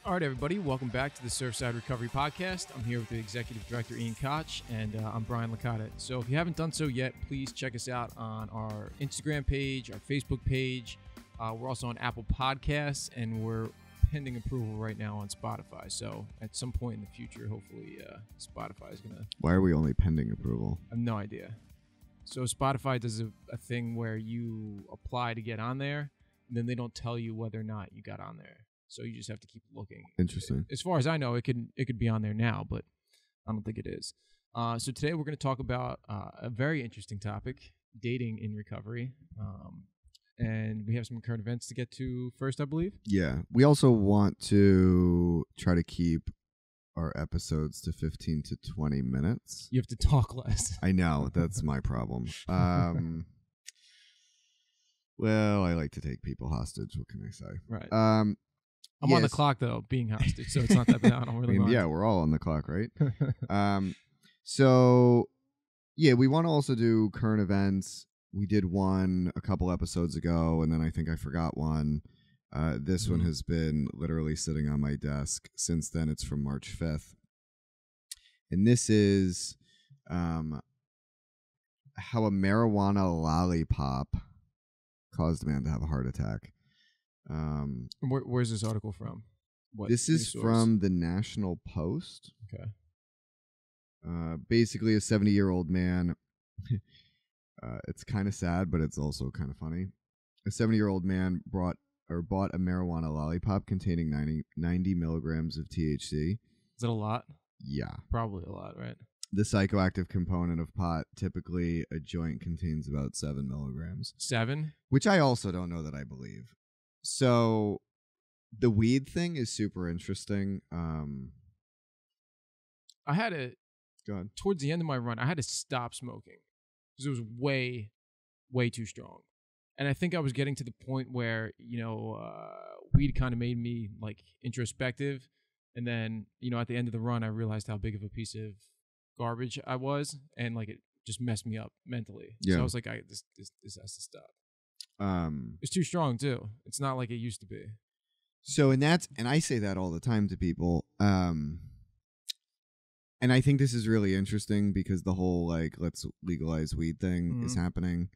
All right, everybody, welcome back to the Surfside Recovery Podcast. I'm here with the Executive Director, Ian Koch, and I'm Brian Licata. So if you haven't done so yet, please check us out on our Instagram page, our Facebook page. We're also on Apple Podcasts, and we're pending approval right now on Spotify. So at some point in the future, hopefully Spotify is going to... Why are we only pending approval? I have no idea. So Spotify does a thing where you apply to get on there, and then they don't tell you whether or not you got on there. So you just have to keep looking. Interesting. As far as I know, it could be on there now, but I don't think it is. So today we're going to talk about a very interesting topic, dating in recovery. And we have some current events to get to first, I believe. Yeah. We also want to try to keep our episodes to 15 to 20 minutes. You have to talk less. I know. That's my problem. Well, I like to take people hostage. What can I say? Right. I'm on the clock, though, being hostage, so it's not that bad. I don't really mind. Yeah, we're all on the clock, right? So, yeah, we want to also do current events. We did one a couple episodes ago, and then I think I forgot one. This one has been literally sitting on my desk since then. It's from March 5th. And this is how a marijuana lollipop caused a man to have a heart attack. Where's this article from? This is from the National Post. Okay. Basically, a 70-year-old man. It's kind of sad, but it's also kind of funny. A 70-year-old man bought a marijuana lollipop containing 90 milligrams of THC. Is it a lot? Yeah. Probably a lot, right? The psychoactive component of pot, typically a joint contains about 7 milligrams. 7? Which I also don't know that I believe. So the weed thing is super interesting. I had to, go ahead. Towards the end of my run, I had to stop smoking because it was way, way too strong. And I think I was getting to the point where, weed kind of made me like introspective. And then, at the end of the run, I realized how big of a piece of garbage I was. And like it just messed me up mentally. Yeah. So I was like, this has to stop. It's too strong too. It's not like it used to be. So, and I say that all the time to people. And I think this is really interesting because the whole like let's legalize weed thing is happening.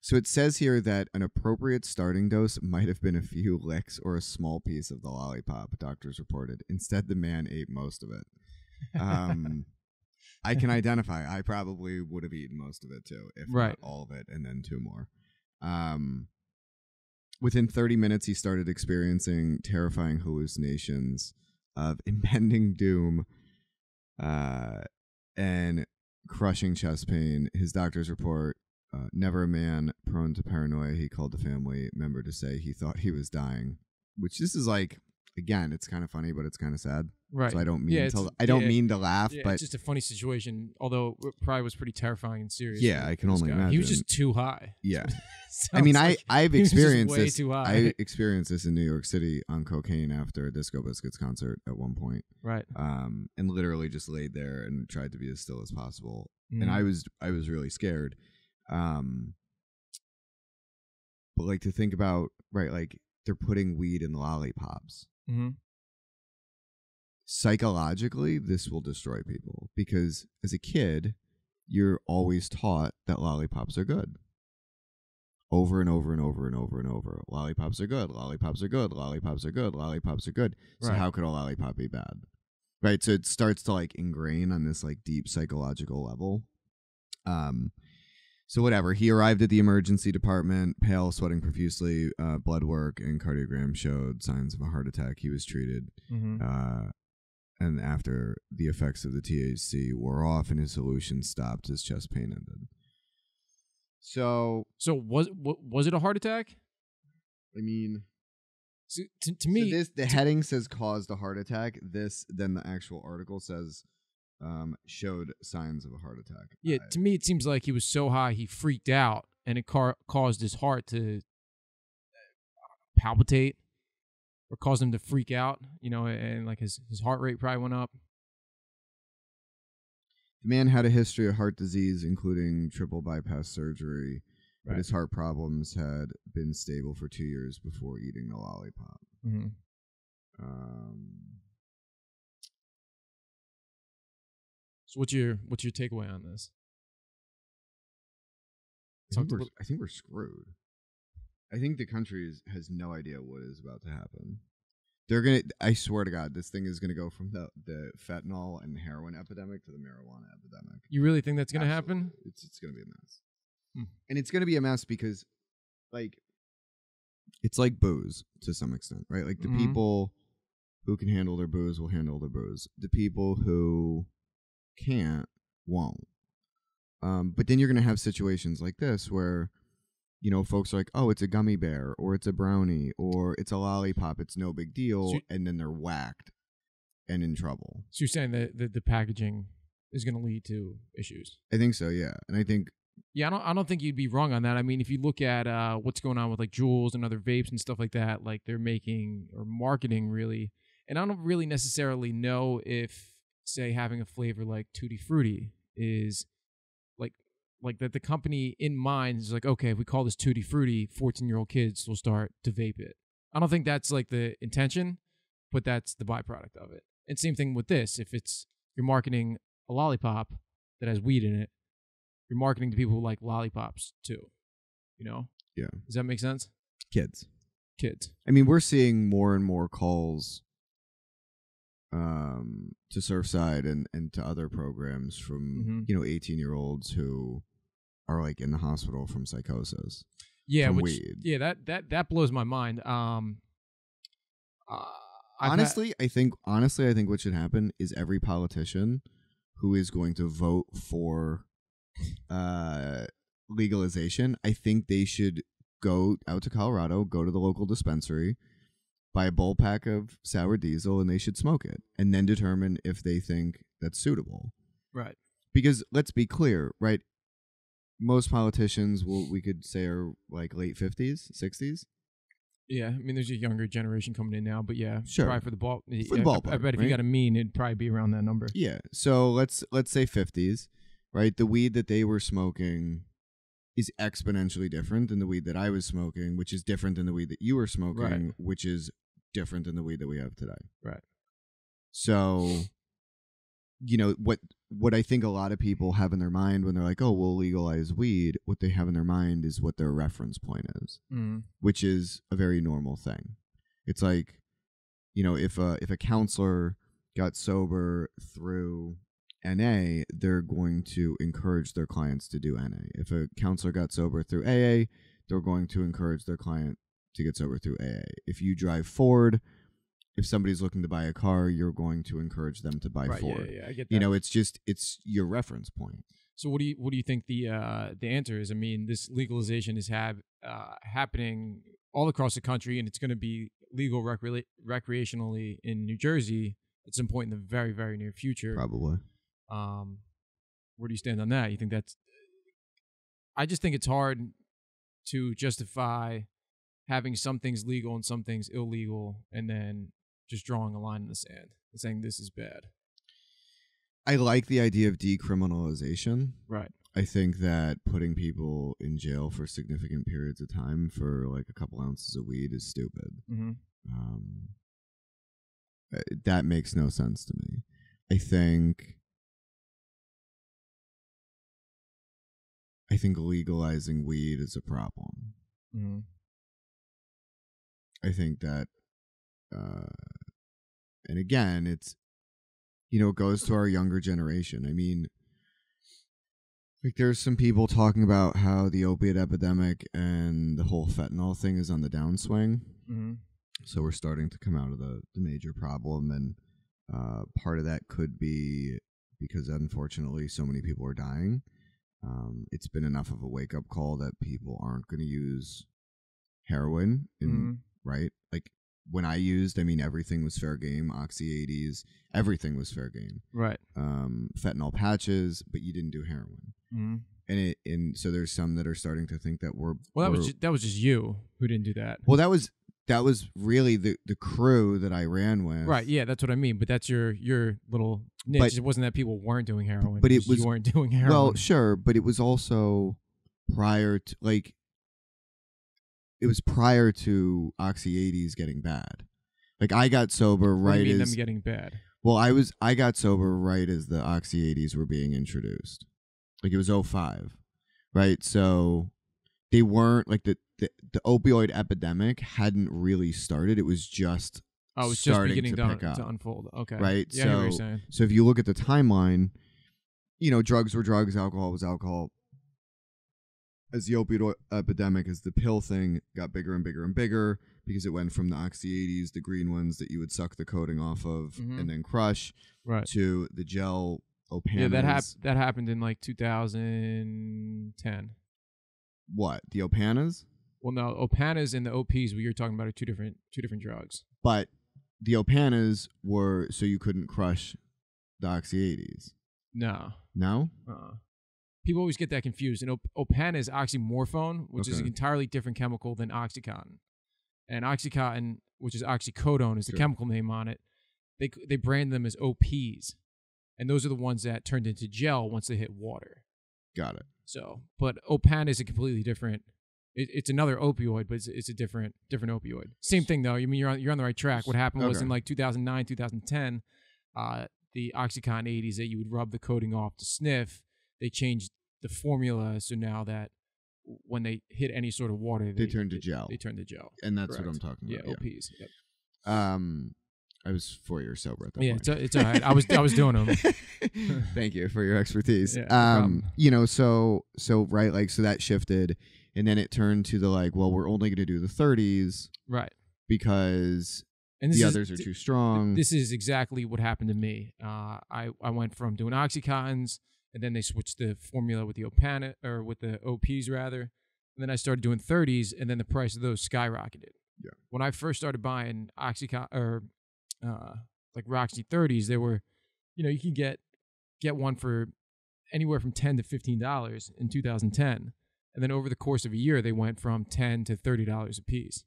So it says here that an appropriate starting dose might have been a few licks or a small piece of the lollipop, doctors reported. Instead, the man ate most of it. I can identify. I probably would have eaten most of it too, if not all of it, and then 2 more. Within 30 minutes, he started experiencing terrifying hallucinations of impending doom and crushing chest pain. His doctors report, never a man prone to paranoia. He called the family member to say he thought he was dying, which this is like, again, it's kind of funny, but it's kind of sad. Right. So I don't mean to laugh, but it's just a funny situation. Although it probably was pretty terrifying and serious. Yeah, I can only imagine. He was just too high. Yeah. I mean, I've experienced way this. Too high. I experienced this in New York City on cocaine after a Disco Biscuits concert at one point. Right. And literally just laid there and tried to be as still as possible. And I was really scared. But like to think about, right, like they're putting weed in lollipops. Mm-hmm. Psychologically, this will destroy people because as a kid, you're always taught that lollipops are good. Over and over and over and over and over. Lollipops are good. Lollipops are good. Lollipops are good. Lollipops are good. So how could a lollipop be bad? Right. So it starts to like ingrain on this like deep psychological level. So whatever. He arrived at the emergency department, pale, sweating profusely. Blood work and cardiogram showed signs of a heart attack. He was treated. And after the effects of the THC wore off and his hallucins stopped, his chest pain ended. So was it a heart attack? I mean, to me, the heading says caused a heart attack. Then the actual article says showed signs of a heart attack. Yeah, to me, it seems like he was so high he freaked out, and it caused his heart to palpitate, or caused him to freak out. And like his heart rate probably went up. The man had a history of heart disease, including triple bypass surgery, but his heart problems had been stable for 2 years before eating the lollipop. Mm-hmm. So what's your takeaway on this? I think we're screwed. I think the country has no idea what is about to happen. I swear to God, this thing is gonna go from the fentanyl and heroin epidemic to the marijuana epidemic. You really think that's gonna happen? It's gonna be a mess. And it's gonna be a mess because, like, it's like booze to some extent, right? Like the people who can handle their booze will handle their booze. The people who can't won't. But then you're gonna have situations like this where, you know, folks are like, oh, it's a gummy bear, or it's a brownie, or it's a lollipop. It's no big deal. And then they're whacked and in trouble. So you're saying that the packaging is going to lead to issues? I think so, yeah. And I think... Yeah, I don't think you'd be wrong on that. I mean, if you look at what's going on with, like, Juuls and other vapes and stuff like that, like, they're making or marketing, really. And I don't really necessarily know if, say, having a flavor like Tutti Frutti is... Like that the company in mind is like, okay, if we call this Tutti Frutti, 14-year-old kids will start to vape it. I don't think that's like the intention, but that's the byproduct of it. And same thing with this. If you're marketing a lollipop that has weed in it, you're marketing to people who like lollipops too. You know? Yeah. Does that make sense? Kids. I mean, we're seeing more and more calls to Surfside and to other programs from 18-year-olds who are like in the hospital from psychosis. Yeah, from weed. Yeah, that blows my mind. Honestly, I think what should happen is every politician who is going to vote for legalization, I think they should go out to Colorado, go to the local dispensary, buy a bulk pack of sour diesel, and they should smoke it and then determine if they think that's suitable. Right. Because let's be clear, right? Most politicians we could say are like late 50s, 60s. Yeah, I mean, there's a younger generation coming in now, but yeah, sure. Probably for the ball. Ballpark, I bet if you got a mean, it'd probably be around that number. Yeah, so let's say 50s, right? The weed that they were smoking is exponentially different than the weed that I was smoking, which is different than the weed that you were smoking, right. Which is different than the weed that we have today. Right. So, you know, what I think a lot of people have in their mind when they're like, oh, we'll legalize weed, what they have in their mind is what their reference point is, which is a very normal thing. It's like, you know, if a counselor got sober through NA, they're going to encourage their clients to do NA. If a counselor got sober through AA, they're going to encourage their client to get sober through AA. If you drive Ford, if somebody's looking to buy a car, you're going to encourage them to buy Ford. Yeah, I get that. You know, it's your reference point. So what do you think the answer is? I mean, this legalization is happening all across the country, and it's going to be legal recreationally in New Jersey at some point in the very, very near future. Probably. Where do you stand on that? You think that's... I just think it's hard to justify having some things legal and some things illegal and then just drawing a line in the sand and saying this is bad. I like the idea of decriminalization. Right. I think that putting people in jail for significant periods of time for like a couple ounces of weed is stupid. Mm-hmm. That makes no sense to me. I think legalizing weed is a problem. Mm-hmm. I think that, and again, it's, you know, it goes to our younger generation. I mean, like there's some people talking about how the opiate epidemic and the whole fentanyl thing is on the downswing. Mm-hmm. So we're starting to come out of the major problem. And part of that could be because, unfortunately, so many people are dying. It's been enough of a wake-up call that people aren't going to use heroin, right? Like when I used, I mean, everything was fair game. Oxy 80s, everything was fair game. Right. Fentanyl patches, but you didn't do heroin. Mm-hmm. And so there's some that are starting to think that that was just you who didn't do that. Well, that was really the crew that I ran with. Right, yeah, that's what I mean. But that's your little niche. But it wasn't that people weren't doing heroin. But you weren't doing heroin. Well, sure, but it was also prior to Oxy 80s getting bad. Like I got sober What do right you mean as them getting bad? well. I got sober right as the Oxy 80s were being introduced. Like it was '05, right? So they weren't like the opioid epidemic hadn't really started. It was just Oh, it's just starting beginning to pick up, to unfold. Okay. right? Yeah, I hear what you're saying. So if you look at the timeline, drugs were drugs, alcohol was alcohol. As the opioid epidemic, as the pill thing got bigger and bigger and bigger, because it went from the Oxy 80s, the green ones that you would suck the coating off of and then crush, Right. to the gel Opanas. Yeah, that happened in like 2010. What, the Opanas? Well, no, Opanas and the OPs we were talking about are two different drugs. But the Opanas were so you couldn't crush the Oxy 80s. No. No? People always get that confused. And Opana is oxymorphone, which is an entirely different chemical than Oxycontin. And Oxycontin, which is oxycodone, is the chemical name on it. They brand them as OPs. And those are the ones that turned into gel once they hit water. Got it. So, but Opana is a completely different. It's another opioid, but it's a different opioid. Same thing though. I mean, you're on the right track. What happened was in like 2009, 2010, the Oxycontin 80s that you would rub the coating off to sniff, they changed the formula, so now that when they hit any sort of water, they turn to gel. They turn to gel, and that's what I'm talking about. Yeah, OPs. Yep. I was 4 years sober at that point. Yeah, it's all right. I was doing them. Thank you for your expertise. Yeah, so right, like so that shifted, and then it turned to the like, well, we're only going to do the 30s, right? Because the others are too strong. This is exactly what happened to me. I went from doing Oxycontins. And then they switched the formula with the Opana, or with the OPs rather. And then I started doing 30s, and then the price of those skyrocketed. Yeah. When I first started buying Oxycontin or like Roxy 30s, they were, you can get one for anywhere from $10 to $15 in 2010, and then over the course of a year, they went from $10 to $30 a piece.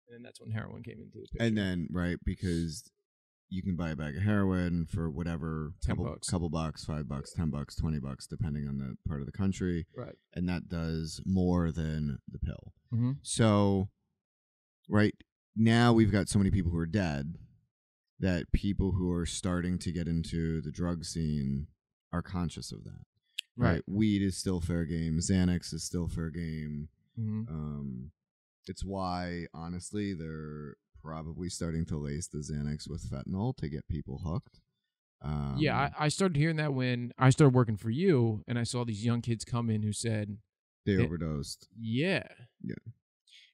And then that's when heroin came into the picture. And then because you can buy a bag of heroin for whatever, couple bucks, $5, $10, $20, depending on the part of the country. Right. And that does more than the pill. Mm-hmm. So, right now we've got so many people who are dead that people who are starting to get into the drug scene are conscious of that. Right. Weed is still fair game. Xanax is still fair game. Mm-hmm. It's why, honestly, they're probably starting to lace the Xanax with fentanyl to get people hooked. I started hearing that when I started working for you, and I saw these young kids come in who said they overdosed. Yeah.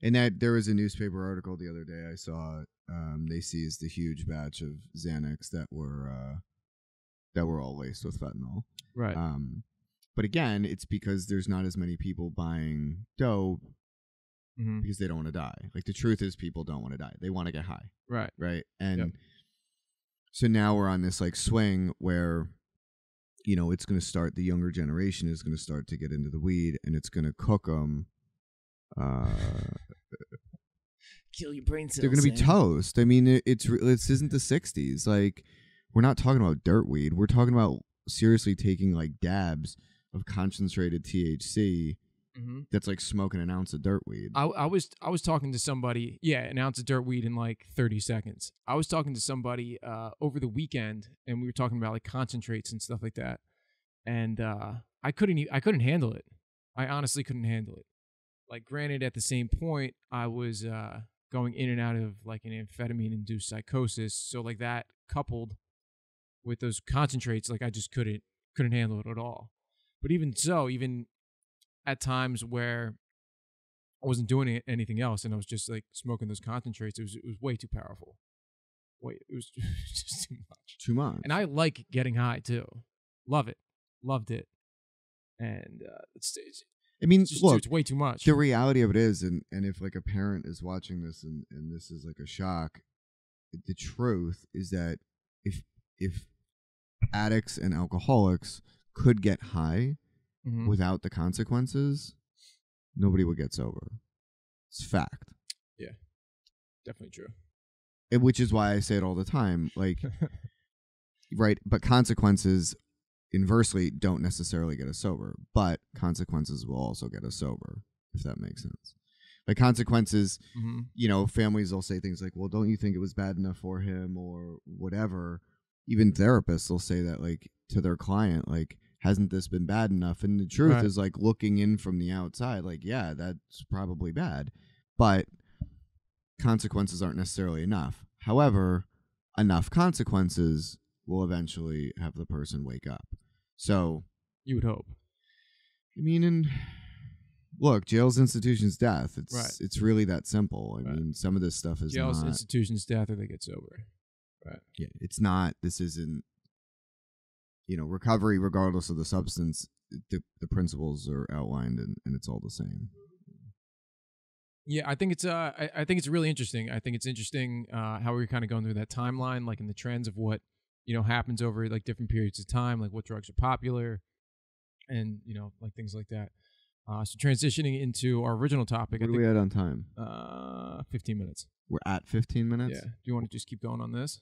And that there was a newspaper article the other day I saw. They seized a huge batch of Xanax that were all laced with fentanyl. Right. But again, it's because there's not as many people buying dope. Mm-hmm. Because they don't want to die. Like the truth is, people don't want to die. They want to get high. Right. And so now we're on this like swing where, it's going to start. The younger generation is going to start to get into the weed, and it's going to cook them. Kill your brain cells. They're going to be toast. I mean, this isn't the '60s. Like, we're not talking about dirt weed. We're talking about seriously taking like dabs of concentrated THC. Mm-hmm. That's like smoking an ounce of dirt weed. I was talking to somebody, an ounce of dirt weed in like 30 seconds. I was talking to somebody over the weekend, and we were talking about like concentrates and stuff like that. And I couldn't handle it. I honestly couldn't handle it. Like, granted, at the same point, I was going in and out of like an amphetamine-induced psychosis. So like that coupled with those concentrates, like I just couldn't handle it at all. But even so, even at times where I wasn't doing anything else and I was just like smoking those concentrates, it was way too powerful. It was just too much. Too much. And I like getting high too. Loved it. And look, it's way too much. The reality of it is, and if like a parent is watching this and this is like a shock, the truth is that if addicts and alcoholics could get high without the consequences, nobody would get sober. It's fact. Yeah, definitely true. And which is why I say it all the time, like, right? But consequences, inversely, don't necessarily get us sober. But consequences will also get us sober, if that makes sense. Like consequences, Mm-hmm. you know, families will say things like, well, don't you think it was bad enough for him or whatever? Even therapists will say that, like, to their client, like, hasn't this been bad enough? And the truth Right. is, like, looking in from the outside, like, yeah, that's probably bad. But consequences aren't necessarily enough. However, enough consequences will eventually have the person wake up. So, You would hope. I mean, and look, jail's institution's death. Right. It's really that simple. I Right. mean, some of this stuff is Jail's not. institution's death or they get sober. Right. Yeah, it's not. This isn't. You know, recovery, regardless of the substance, the principles are outlined, and it's all the same. Yeah, I think it's I think it's really interesting. I think it's interesting how we're kind of going through that timeline, like in the trends of what, you know, happens over like different periods of time, like what drugs are popular, and you know, like things like that. So transitioning into our original topic, What are we at on time? 15 minutes. We're at 15 minutes. Yeah. Do you want to just keep going on this?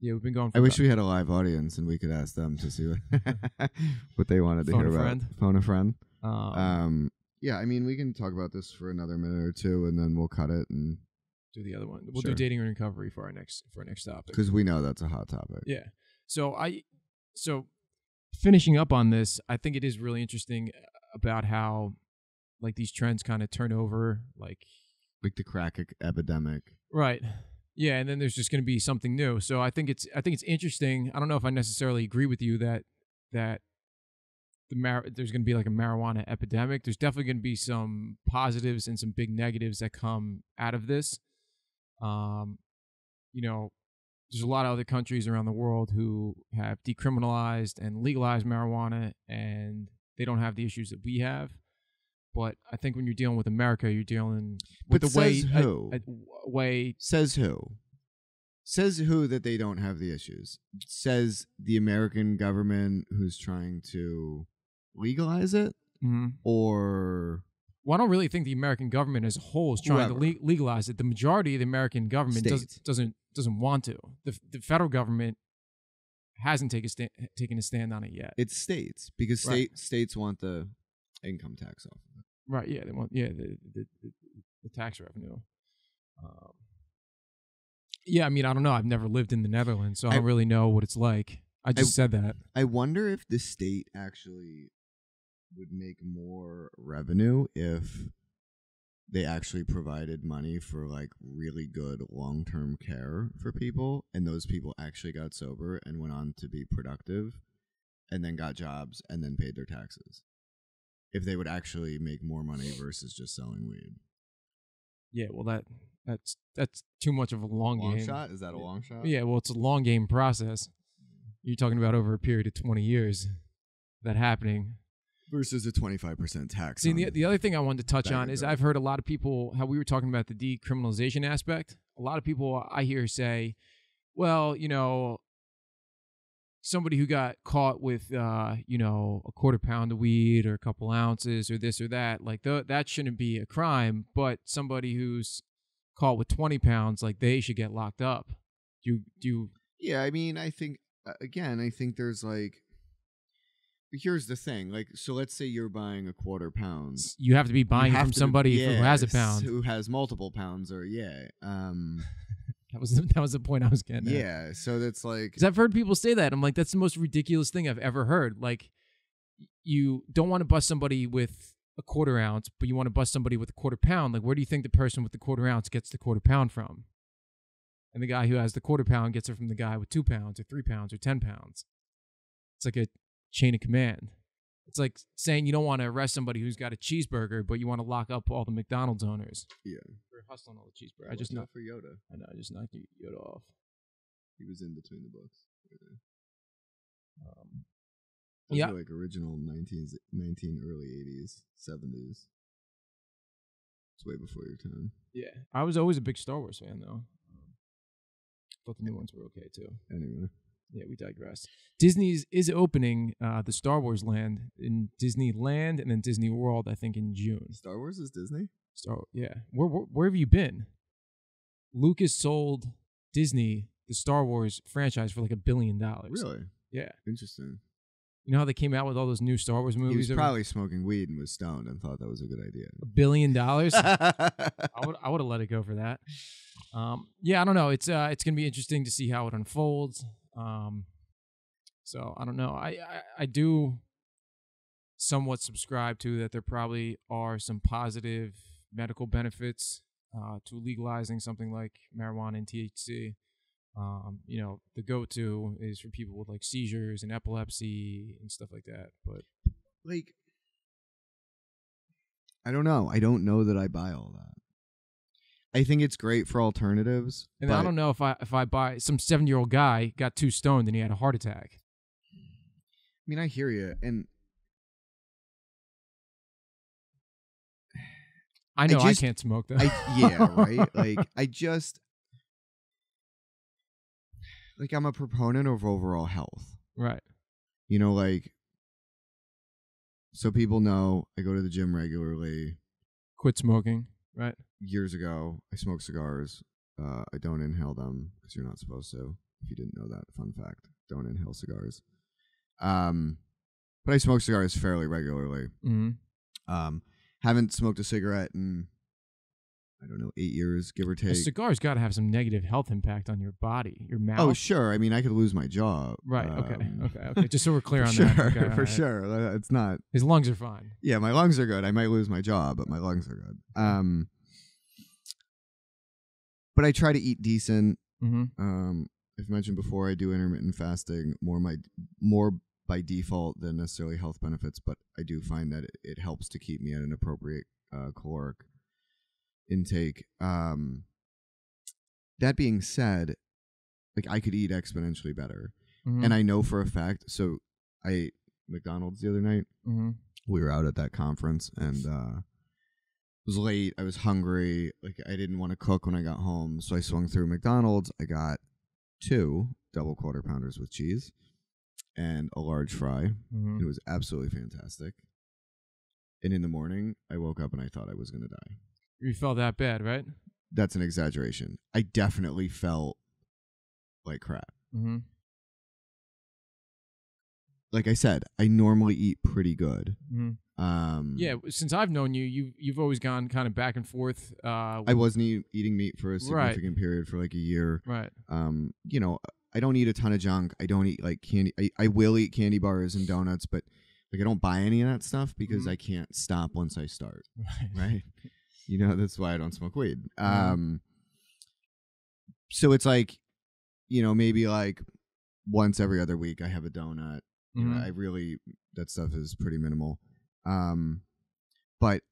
Yeah, we've been going. For I wish we had a live audience and we could ask them to see what they wanted to Phone hear a about. friend. Phone a friend. Yeah, I mean, we can talk about this for another minute or two, and then we'll cut it and do the other one. We'll Sure. do dating and recovery for our next topic. because we know that's a hot topic. Yeah. So finishing up on this, I think it is really interesting about how like these trends kind of turn over, like the crack epidemic. right. Yeah, and then there's just going to be something new. So I think it's interesting. I don't know if I necessarily agree with you that there's going to be like a marijuana epidemic. There's definitely going to be some positives and some big negatives that come out of this. You know, there's a lot of other countries around the world who have decriminalized and legalized marijuana, and they don't have the issues that we have. But I think when you're dealing with America, you're dealing with But the way says who? way Says who? Says who that they don't have the issues? Says the American government who's trying to legalize it, or well, I don't really think the American government as a whole is trying to legalize it. The majority of the American government doesn't want to. The federal government hasn't taken a stand on it yet. It's states because states want the income tax off of it. Right. Yeah. They want the tax revenue. Yeah. I mean, I don't know. I've never lived in the Netherlands, so I don't really know what it's like. I just said that. I wonder if the state actually would make more revenue if they actually provided money for like really good long-term care for people, and those people actually got sober and went on to be productive and then got jobs and then paid their taxes. If they would actually make more money versus just selling weed. Yeah, well, that's too much of a long game. Shot? Is that a long shot? Yeah, well, it's a long game process. You're talking about over a period of 20 years that happening. Versus a 25% tax. See, the other thing I wanted to touch on is I've heard a lot of people, how we were talking about the decriminalization aspect. A lot of people I hear say, well, you know, somebody who got caught with, you know, a quarter pound of weed or a couple ounces or this or that, like that shouldn't be a crime. But somebody who's caught with 20 pounds, like they should get locked up. Do you? Yeah, I mean, I think I think there's like. Here's the thing, like, so let's say you're buying a quarter pound. You have to be buying from somebody who has a pound, who has multiple pounds, or That was the point I was getting at. Yeah, so that's like... Because I've heard people say that. I'm like, that's the most ridiculous thing I've ever heard. Like, you don't want to bust somebody with a quarter ounce, but you want to bust somebody with a quarter pound. Like, where do you think the person with the quarter ounce gets the quarter pound from? And the guy who has the quarter pound gets it from the guy with 2 pounds or 3 pounds or 10 pounds. It's like a chain of command. It's like saying you don't want to arrest somebody who's got a cheeseburger, but you want to lock up all the McDonald's owners. Yeah. For hustling all the cheeseburgers. I just knocked for Yoda. I know, I just knocked Yoda off. He was in between the books. Yeah. Like original 19 early 80s, 70s. It's way before your time. Yeah. I was always a big Star Wars fan, though. Thought the new ones were okay, too. Anyway. Yeah, we digress. Disney's is opening the Star Wars land in Disneyland and then Disney World, I think, in June. Star Wars is Disney? Yeah. Where have you been? Lucas sold Disney the Star Wars franchise for like $1 billion. Really? Yeah. Interesting. You know how they came out with all those new Star Wars movies? He was probably smoking weed and was stoned and thought that was a good idea. $1 billion? I would have let it go for that. Yeah, I don't know. It's gonna be interesting to see how it unfolds. So I don't know. I do somewhat subscribe to that there probably are some positive medical benefits to legalizing something like marijuana and THC. You know, the go-to is for people with like seizures and epilepsy and stuff like that. But like, I don't know. I don't know that I buy all that. I think it's great for alternatives. And I don't know if I buy some 7-year-old guy got too stoned and he had a heart attack. I mean, I hear you, and I know I can't smoke though. Yeah, right. Like I'm a proponent of overall health. Right. You know, like, so people know I go to the gym regularly. Quit smoking, right? Years ago, I smoked cigars. I don't inhale them because you're not supposed to. If you didn't know that, fun fact: don't inhale cigars. But I smoke cigars fairly regularly. Mm-hmm. Haven't smoked a cigarette in, I don't know, 8 years, give or take. A cigar's got to have some negative health impact on your body, your mouth. Oh, sure. I mean, I could lose my job. Right. Okay. Just so we're clear on sure, that. Okay, for right. sure. It's not. His lungs are fine. Yeah, my lungs are good. I might lose my job, but my lungs are good. But I try to eat decent. Mm-hmm. I've mentioned before I do intermittent fasting more by default than necessarily health benefits, but I do find that it helps to keep me at an appropriate caloric intake. That being said, like, I could eat exponentially better. Mm-hmm. And I know for a fact, so I ate McDonald's the other night. Mm-hmm. We were out at that conference and it was late. I was hungry. Like, I didn't want to cook when I got home. So I swung through McDonald's. I got 2 double quarter pounders with cheese and a large fry. Mm-hmm. It was absolutely fantastic. And in the morning, I woke up and I thought I was going to die. You felt that bad, right? That's an exaggeration. I definitely felt like crap. Mm-hmm. Like I said, I normally eat pretty good. Mm-hmm. Yeah, since I've known you, you've always gone kind of back and forth. I wasn't eating meat for a significant period for like a year. Right. You know, I don't eat a ton of junk. I don't eat like candy. I will eat candy bars and donuts, but like I don't buy any of that stuff because I can't stop once I start. Right. You know, that's why I don't smoke weed. So it's like, you know, maybe like once every other week I have a donut. You know, I really, that stuff is pretty minimal. But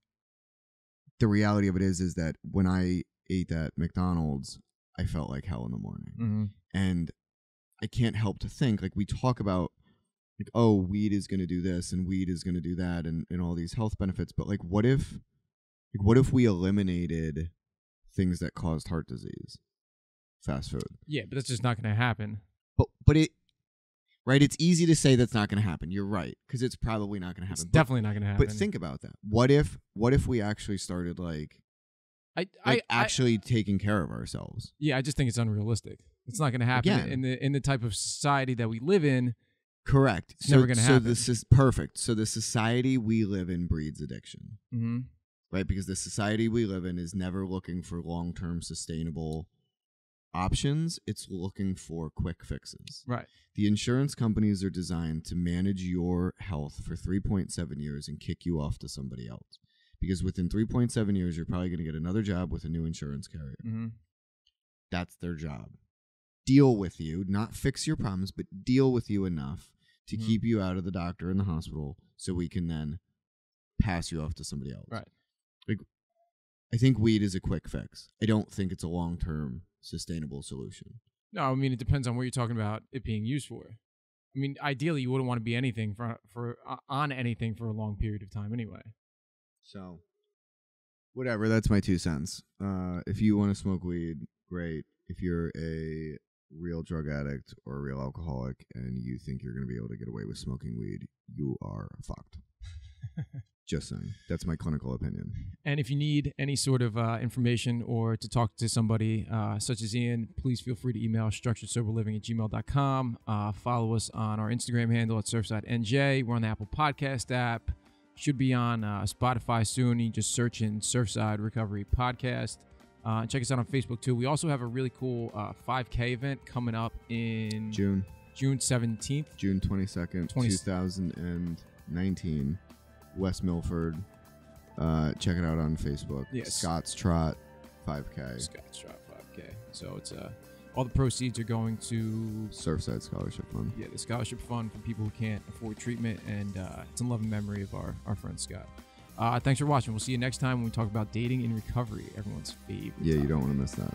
the reality of it is that when I ate that McDonald's, I felt like hell in the morning. Mm-hmm. And I can't help to think, like, we talk about, like, oh, weed is going to do this and weed is going to do that and all these health benefits. But like, what if we eliminated things that caused heart disease? Fast food. Yeah, but that's just not going to happen. But it, right? It's easy to say that's not going to happen. You're right, because it's probably not going to happen. It's definitely not going to happen. But think about that. What if we actually started actually taking care of ourselves? Yeah, I just think it's unrealistic. It's not going to happen in the type of society that we live in. Correct. It's never going to happen. This is perfect. So the society we live in breeds addiction. Mm-hmm. Right? Because the society we live in is never looking for long-term sustainable options. It's looking for quick fixes. Right. The insurance companies are designed to manage your health for 3.7 years and kick you off to somebody else. Because within 3.7 years, you're probably going to get another job with a new insurance carrier. Mm-hmm. That's their job. Deal with you, not fix your problems, but deal with you enough to keep you out of the doctor and the hospital so we can then pass you off to somebody else. Right. Like, I think weed is a quick fix. I don't think it's a long-term sustainable solution. No, I mean, it depends on what you're talking about it being used for. I mean, ideally, you wouldn't want to be anything on anything for a long period of time anyway. So, whatever, that's my 2 cents. If you want to smoke weed, great. If you're a real drug addict or a real alcoholic and you think you're going to be able to get away with smoking weed, you are fucked. Just saying. That's my clinical opinion. And if you need any sort of information or to talk to somebody such as Ian, please feel free to email structuredsoberliving@gmail.com. Follow us on our Instagram handle at SurfsideNJ. We're on the Apple Podcast app. Should be on Spotify soon. You just search in Surfside Recovery Podcast. Check us out on Facebook too. We also have a really cool 5K event coming up in June 17th. June 22nd, 2019. West Milford. Check it out on Facebook. Yes. Scott's Trot 5K. Scott's Trot 5K. So it's all the proceeds are going to Surfside Scholarship Fund. Yeah, the scholarship fund for people who can't afford treatment, and it's in love and memory of our friend Scott. Thanks for watching. We'll see you next time when we talk about dating in recovery, everyone's favorite Yeah, topic. you don't want to miss that.